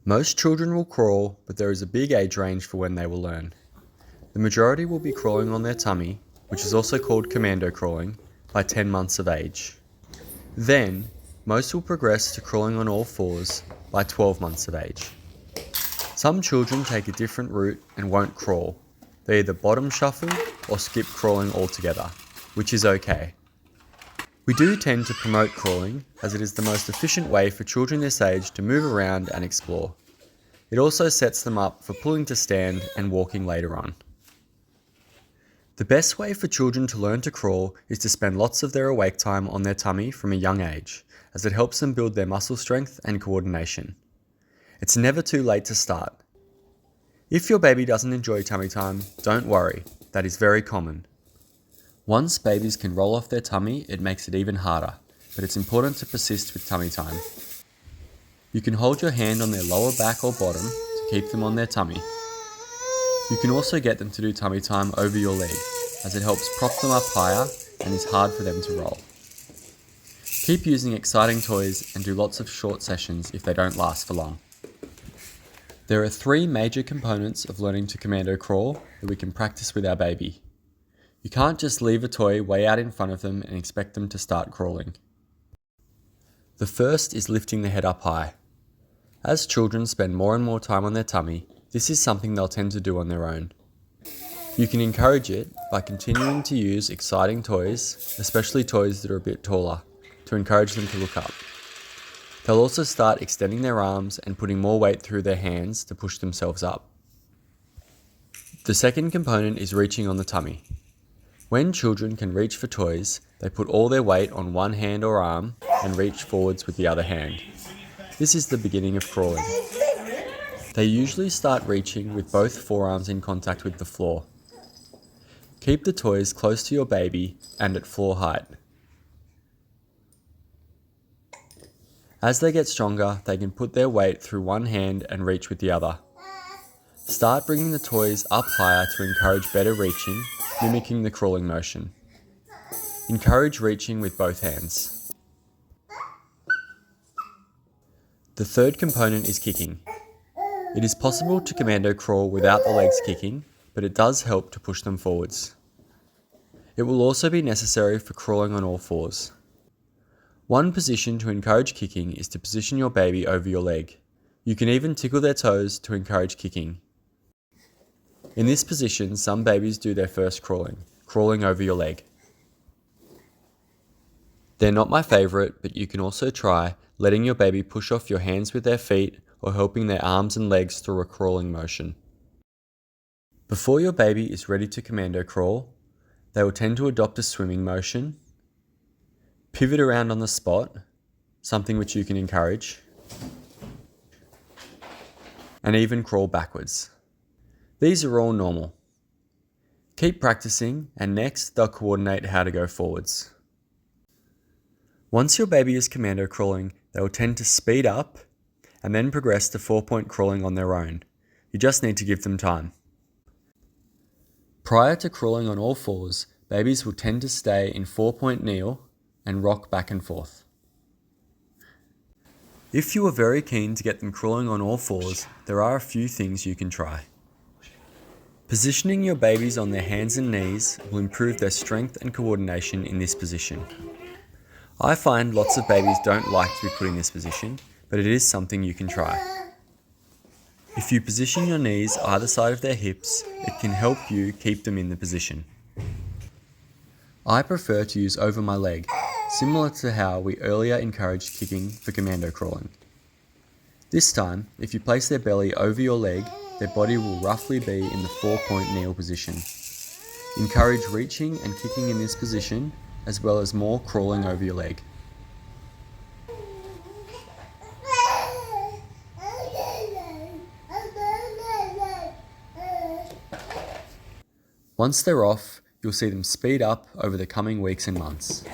Most children will crawl, but there is a big age range for when they will learn. The majority will be crawling on their tummy, which is also called commando crawling, by 10 months of age. Then, most will progress to crawling on all fours by 12 months of age. Some children take a different route and won't crawl. They either bottom shuffle or skip crawling altogether, which is okay. We do tend to promote crawling as it is the most efficient way for children this age to move around and explore. It also sets them up for pulling to stand and walking later on. The best way for children to learn to crawl is to spend lots of their awake time on their tummy from a young age, as it helps them build their muscle strength and coordination. It's never too late to start. If your baby doesn't enjoy tummy time, don't worry, that is very common. Once babies can roll off their tummy, it makes it even harder, but it's important to persist with tummy time. You can hold your hand on their lower back or bottom to keep them on their tummy. You can also get them to do tummy time over your leg, as it helps prop them up higher and is hard for them to roll. Keep using exciting toys and do lots of short sessions if they don't last for long. There are 3 major components of learning to commando crawl that we can practice with our baby. You can't just leave a toy way out in front of them and expect them to start crawling. The first is lifting the head up high. As children spend more and more time on their tummy, this is something they'll tend to do on their own. You can encourage it by continuing to use exciting toys, especially toys that are a bit taller, to encourage them to look up. They'll also start extending their arms and putting more weight through their hands to push themselves up. The second component is reaching on the tummy. When children can reach for toys, they put all their weight on one hand or arm and reach forwards with the other hand. This is the beginning of crawling. They usually start reaching with both forearms in contact with the floor. Keep the toys close to your baby and at floor height. As they get stronger, they can put their weight through one hand and reach with the other. Start bringing the toys up higher to encourage better reaching, mimicking the crawling motion. Encourage reaching with both hands. The third component is kicking. It is possible to commando crawl without the legs kicking, but it does help to push them forwards. It will also be necessary for crawling on all fours. One position to encourage kicking is to position your baby over your leg. You can even tickle their toes to encourage kicking. In this position, some babies do their first crawling over your leg. They're not my favourite, but you can also try letting your baby push off your hands with their feet or helping their arms and legs through a crawling motion. Before your baby is ready to commando crawl, they will tend to adopt a swimming motion, pivot around on the spot, something which you can encourage, and even crawl backwards. These are all normal. Keep practicing, and next they'll coordinate how to go forwards. Once your baby is commando crawling, they will tend to speed up and then progress to 4-point crawling on their own. You just need to give them time. Prior to crawling on all fours, babies will tend to stay in 4-point kneel and rock back and forth. If you are very keen to get them crawling on all fours, there are a few things you can try. Positioning your babies on their hands and knees will improve their strength and coordination in this position. I find lots of babies don't like to be put in this position, but it is something you can try. If you position your knees either side of their hips, it can help you keep them in the position. I prefer to use over my leg, similar to how we earlier encouraged kicking for commando crawling. This time, if you place their belly over your leg, their body will roughly be in the 4-point kneel position. Encourage reaching and kicking in this position, as well as more crawling over your leg. Once they're off, you'll see them speed up over the coming weeks and months.